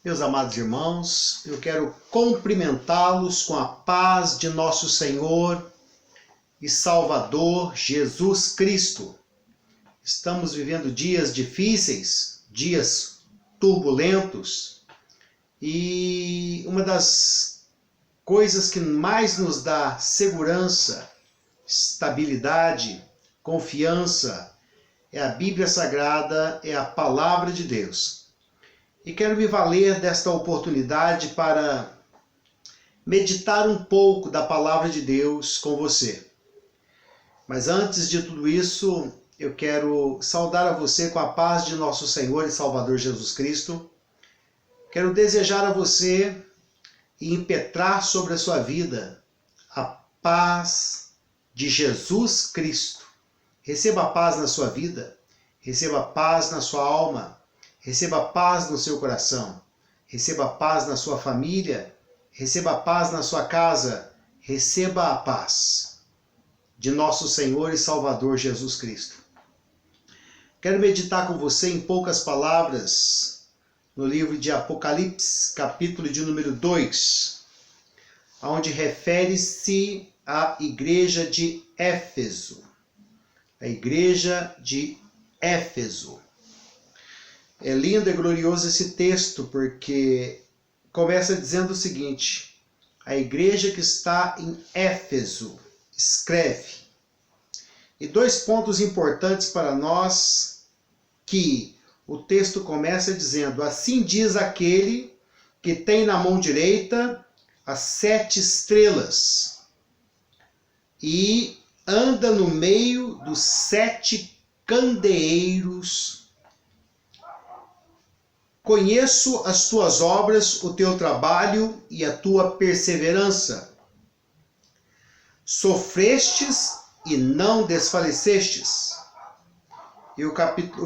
Meus amados irmãos, eu quero cumprimentá-los com a paz de nosso Senhor e Salvador Jesus Cristo. Estamos vivendo dias difíceis, dias turbulentos, e uma das coisas que mais nos dá segurança, estabilidade, confiança é a Bíblia Sagrada, é a Palavra de Deus. E quero me valer desta oportunidade para meditar um pouco da Palavra de Deus com você. Mas antes de tudo isso, eu quero saudar a você com a paz de nosso Senhor e Salvador Jesus Cristo. Quero desejar a você e impetrar sobre a sua vida a paz de Jesus Cristo. Receba a paz na sua vida, receba a paz na sua alma, receba a paz no seu coração, receba a paz na sua família, receba a paz na sua casa, receba a paz de nosso Senhor e Salvador Jesus Cristo. Quero meditar com você em poucas palavras no livro de Apocalipse, capítulo de número 2, onde refere-se à igreja de Éfeso. A igreja de Éfeso. É lindo e glorioso esse texto, porque começa dizendo o seguinte: a igreja que está em Éfeso escreve. E dois pontos importantes para nós, que o texto começa dizendo: assim diz aquele que tem na mão direita as 7 estrelas e anda no meio dos 7 candeeiros. Conheço as tuas obras, o teu trabalho e a tua perseverança. Sofrestes e não desfalecestes. E o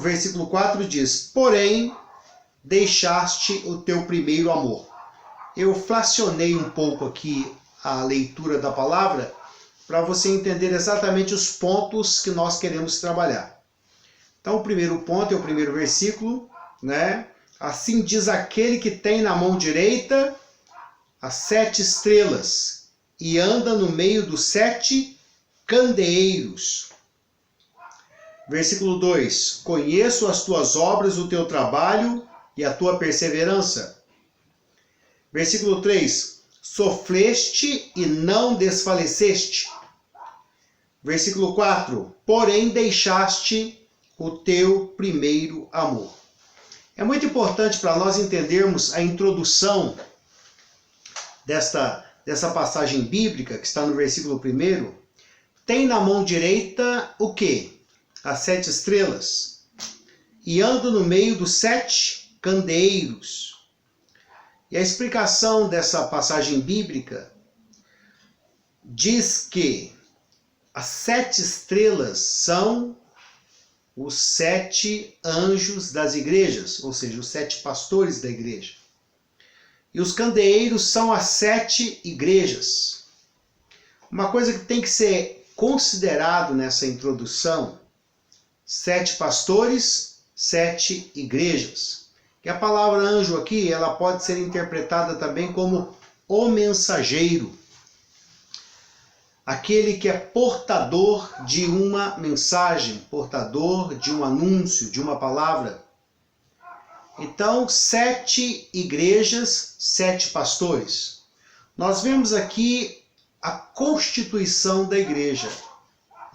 versículo 4 diz: porém, deixaste o teu primeiro amor. Eu fracionei um pouco aqui a leitura da palavra para você entender exatamente os pontos que nós queremos trabalhar. Então, o primeiro ponto é o primeiro versículo, né? Assim diz aquele que tem na mão direita as 7 estrelas e anda no meio dos 7 candeeiros. Versículo 2: conheço as tuas obras, o teu trabalho e a tua perseverança. Versículo 3: sofreste e não desfaleceste. Versículo 4: porém deixaste o teu primeiro amor. É muito importante para nós entendermos a introdução dessa passagem bíblica, que está no versículo 1. Tem na mão direita o quê? As 7 estrelas. E anda no meio dos 7 candeeiros. E a explicação dessa passagem bíblica diz que as 7 estrelas são os 7 anjos das igrejas, ou seja, os 7 pastores da igreja. E os candeeiros são as 7 igrejas. Uma coisa que tem que ser considerado nessa introdução: 7 pastores, 7 igrejas. E a palavra anjo aqui, ela pode ser interpretada também como o mensageiro. Aquele que é portador de uma mensagem, portador de um anúncio, de uma palavra. Então, 7 igrejas, 7 pastores. Nós vemos aqui a constituição da igreja,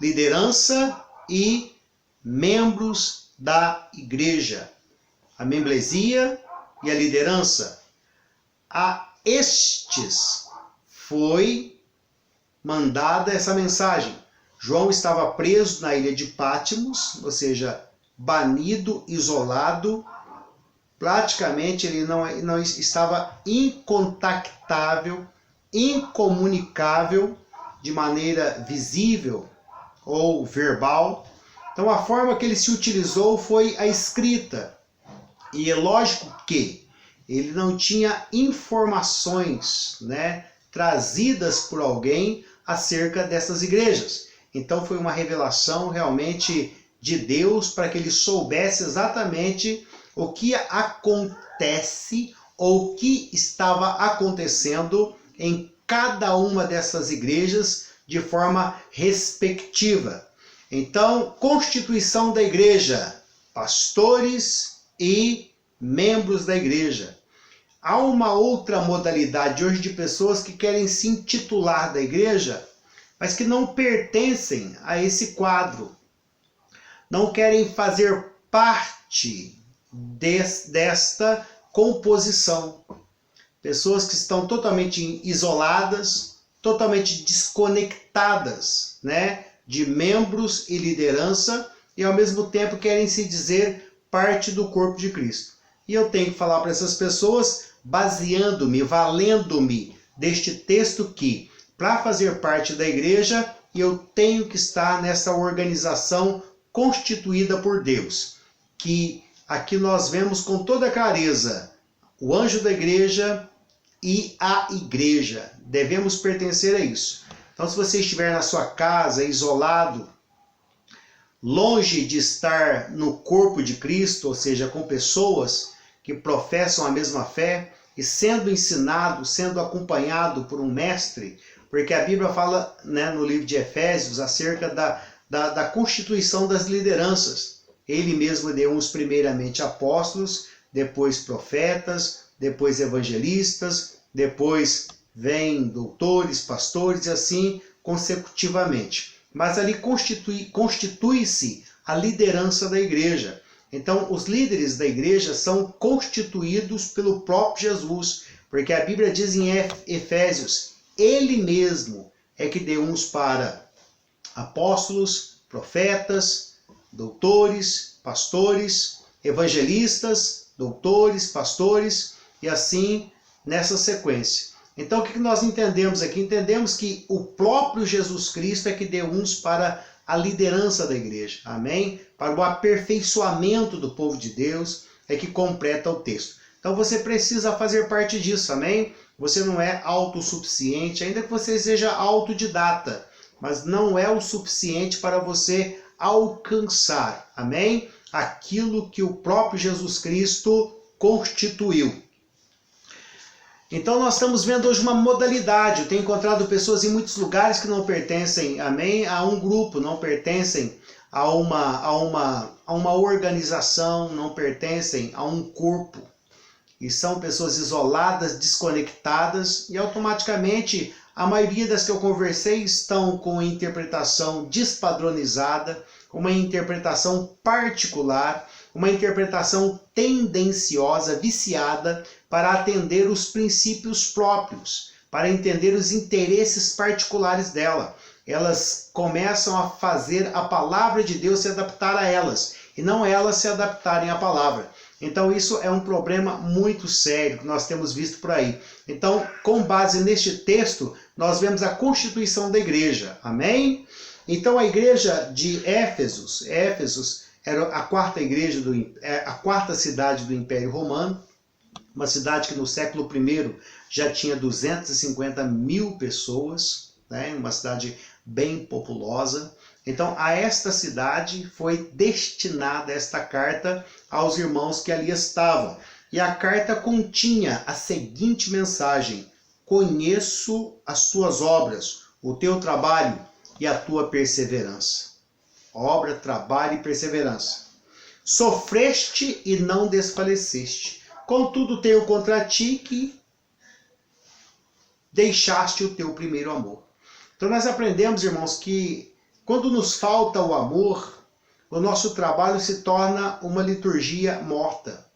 liderança e membros da igreja, a membresia e a liderança. A estes foi mandada essa mensagem. João estava preso na ilha de Patmos, ou seja, banido, isolado. Praticamente ele não estava incontactável, incomunicável de maneira visível ou verbal. Então a forma que ele se utilizou foi a escrita. E é lógico que ele não tinha informações, trazidas por alguém acerca dessas igrejas. Então foi uma revelação realmente de Deus para que ele soubesse exatamente o que acontece ou o que estava acontecendo em cada uma dessas igrejas de forma respectiva. Então, constituição da igreja, pastores e membros da igreja. Há uma outra modalidade hoje de pessoas que querem se intitular da igreja, mas que não pertencem a esse quadro. Não querem fazer parte desta composição. Pessoas que estão totalmente isoladas, totalmente desconectadas, né, de membros e liderança, e ao mesmo tempo querem se dizer parte do corpo de Cristo. E eu tenho que falar para essas pessoas, baseando-me, valendo-me deste texto, que para fazer parte da igreja eu tenho que estar nessa organização constituída por Deus, que aqui nós vemos com toda clareza o anjo da igreja e a igreja. Devemos pertencer a isso. Então, se você estiver na sua casa, isolado, longe de estar no corpo de Cristo, ou seja, com pessoas que professam a mesma fé, e sendo ensinado, sendo acompanhado por um mestre, porque a Bíblia fala, né, no livro de Efésios acerca da constituição das lideranças. Ele mesmo deu uns primeiramente apóstolos, depois profetas, depois evangelistas, depois vem doutores, pastores, e assim consecutivamente. Mas ali constitui-se a liderança da igreja. Então, os líderes da igreja são constituídos pelo próprio Jesus, porque a Bíblia diz em Efésios, ele mesmo é que deu uns para apóstolos, profetas, doutores, pastores, evangelistas, doutores, pastores, e assim nessa sequência. Então, o que nós entendemos aqui? Entendemos que o próprio Jesus Cristo é que deu uns para a liderança da igreja, amém? Para o aperfeiçoamento do povo de Deus, é que completa o texto. Então você precisa fazer parte disso, amém? Você não é autossuficiente, ainda que você seja autodidata, mas não é o suficiente para você alcançar, amém? Aquilo que o próprio Jesus Cristo constituiu. Então nós estamos vendo hoje uma modalidade. Eu tenho encontrado pessoas em muitos lugares que não pertencem, amém, a um grupo, não pertencem a uma organização, não pertencem a um corpo. E são pessoas isoladas, desconectadas, e automaticamente a maioria das que eu conversei estão com uma interpretação despadronizada, uma interpretação particular, uma interpretação tendenciosa, viciada, para atender os princípios próprios, para entender os interesses particulares dela. Elas começam a fazer a palavra de Deus se adaptar a elas, e não elas se adaptarem à palavra. Então isso é um problema muito sério que nós temos visto por aí. Então, com base neste texto, nós vemos a constituição da igreja. Amém? Então a igreja de Éfesos era a quarta cidade do Império Romano, uma cidade que no século I já tinha 250 mil pessoas, né? Uma cidade bem populosa. Então, a esta cidade foi destinada esta carta aos irmãos que ali estavam. E a carta continha a seguinte mensagem: conheço as tuas obras, o teu trabalho e a tua perseverança. Obra, trabalho e perseverança. Sofreste e não desfaleceste. Contudo, tenho contra ti que deixaste o teu primeiro amor. Então nós aprendemos, irmãos, que quando nos falta o amor, o nosso trabalho se torna uma liturgia morta.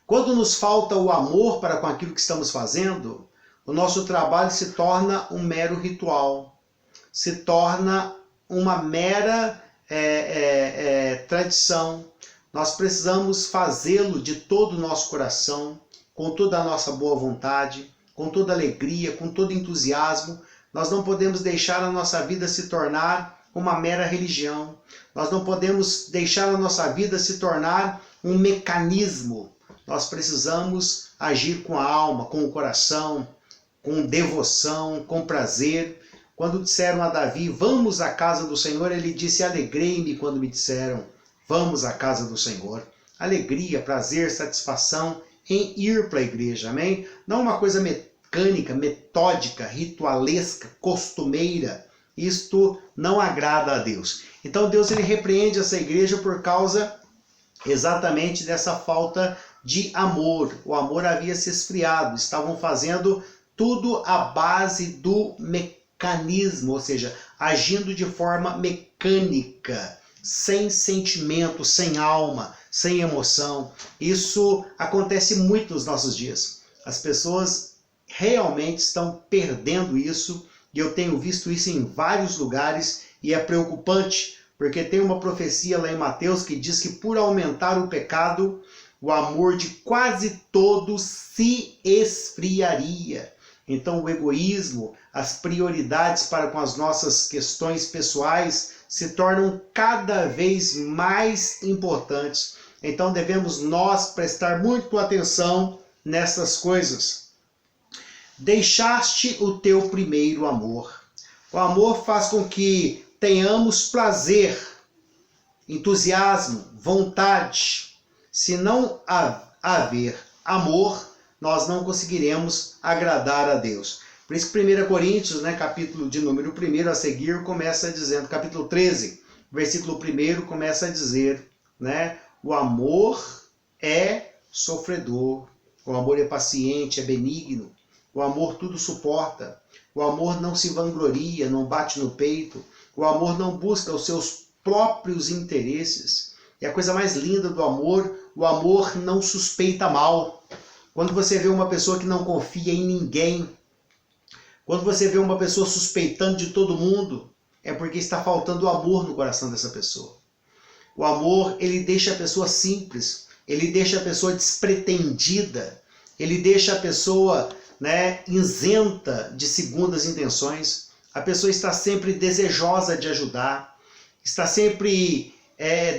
Quando nos falta o amor para com aquilo que estamos fazendo, o nosso trabalho se torna um mero ritual, se torna uma mera tradição. Nós precisamos fazê-lo de todo o nosso coração, com toda a nossa boa vontade, com toda alegria, com todo entusiasmo. Nós não podemos deixar a nossa vida se tornar uma mera religião. Nós não podemos deixar a nossa vida se tornar um mecanismo. Nós precisamos agir com a alma, com o coração, com devoção, com prazer. Quando disseram a Davi, vamos à casa do Senhor, ele disse, alegrei-me quando me disseram, vamos à casa do Senhor. Alegria, prazer, satisfação em ir para a igreja, amém? Não uma coisa mecânica, metódica, ritualesca, costumeira. Isto não agrada a Deus. Então Deus ele repreende essa igreja por causa exatamente dessa falta de amor. O amor havia se esfriado, estavam fazendo tudo à base do mecanismo, ou seja, agindo de forma mecânica, sem sentimento, sem alma, sem emoção. Isso acontece muito nos nossos dias. As pessoas realmente estão perdendo isso, e eu tenho visto isso em vários lugares, e é preocupante, porque tem uma profecia lá em Mateus que diz que por aumentar o pecado, o amor de quase todos se esfriaria. Então o egoísmo, as prioridades para com as nossas questões pessoais se tornam cada vez mais importantes. Então devemos nós prestar muito atenção nessas coisas. Deixaste o teu primeiro amor. O amor faz com que tenhamos prazer, entusiasmo, vontade. Se não haver amor, nós não conseguiremos agradar a Deus. Por isso que 1 Coríntios, capítulo de número 1 a seguir, começa dizendo, capítulo 13, versículo 1, começa a dizer, o amor é sofredor, o amor é paciente, é benigno, o amor tudo suporta, o amor não se vangloria, não bate no peito, o amor não busca os seus próprios interesses. E a coisa mais linda do amor, o amor não suspeita mal. Quando você vê uma pessoa que não confia em ninguém, quando você vê uma pessoa suspeitando de todo mundo, é porque está faltando amor no coração dessa pessoa. O amor, ele deixa a pessoa simples, ele deixa a pessoa despretendida, ele deixa a pessoa isenta de segundas intenções. A pessoa está sempre desejosa de ajudar, está sempre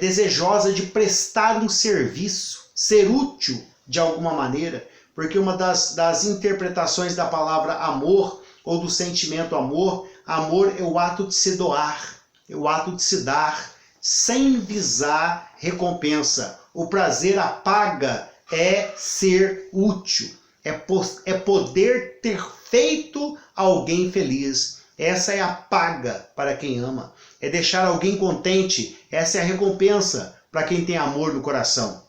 desejosa de prestar um serviço, ser útil de alguma maneira, porque uma das interpretações da palavra amor, ou do sentimento amor, amor é o ato de se doar, é o ato de se dar, sem visar recompensa. O prazer, a paga, é ser útil, é poder ter feito alguém feliz. Essa é a paga para quem ama, é deixar alguém contente, essa é a recompensa para quem tem amor no coração.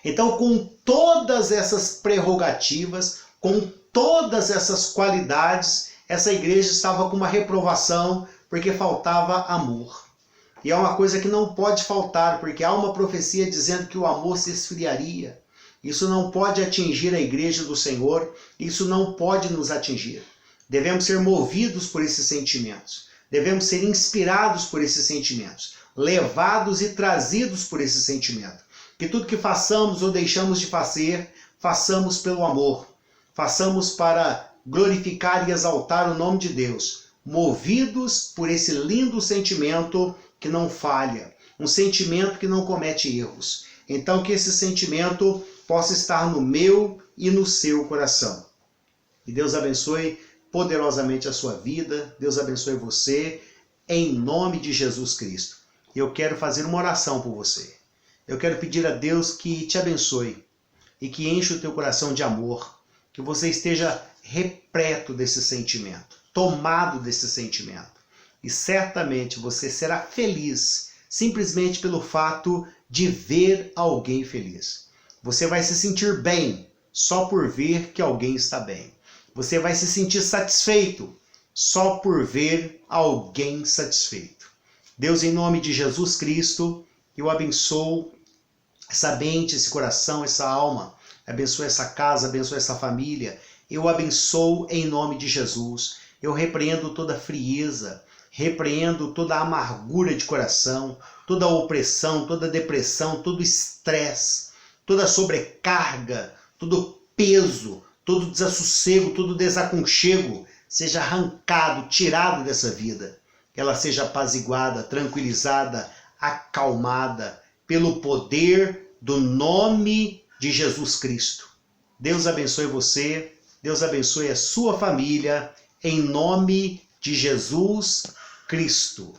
Então, com todas essas prerrogativas, com todas essas qualidades, essa igreja estava com uma reprovação porque faltava amor. E é uma coisa que não pode faltar, porque há uma profecia dizendo que o amor se esfriaria. Isso não pode atingir a igreja do Senhor, isso não pode nos atingir. Devemos ser movidos por esses sentimentos, devemos ser inspirados por esses sentimentos, levados e trazidos por esse sentimento. Que tudo que façamos ou deixamos de fazer, façamos pelo amor. Façamos para glorificar e exaltar o nome de Deus, movidos por esse lindo sentimento que não falha, um sentimento que não comete erros. Então que esse sentimento possa estar no meu e no seu coração. E Deus abençoe poderosamente a sua vida, Deus abençoe você, em nome de Jesus Cristo. Eu quero fazer uma oração por você. Eu quero pedir a Deus que te abençoe e que enche o teu coração de amor, que você esteja repleto desse sentimento, tomado desse sentimento. E certamente você será feliz simplesmente pelo fato de ver alguém feliz. Você vai se sentir bem só por ver que alguém está bem. Você vai se sentir satisfeito só por ver alguém satisfeito. Deus, em nome de Jesus Cristo, eu abençoo essa mente, esse coração, essa alma. Abençoe essa casa, abençoe essa família. Eu abençoo em nome de Jesus. Eu repreendo toda frieza, repreendo toda amargura de coração, toda opressão, toda depressão, todo estresse, toda sobrecarga, todo peso, todo desassossego, todo desaconchego seja arrancado, tirado dessa vida. Que ela seja apaziguada, tranquilizada, acalmada pelo poder do nome de Jesus Cristo. Deus abençoe você, Deus abençoe a sua família, em nome de Jesus Cristo.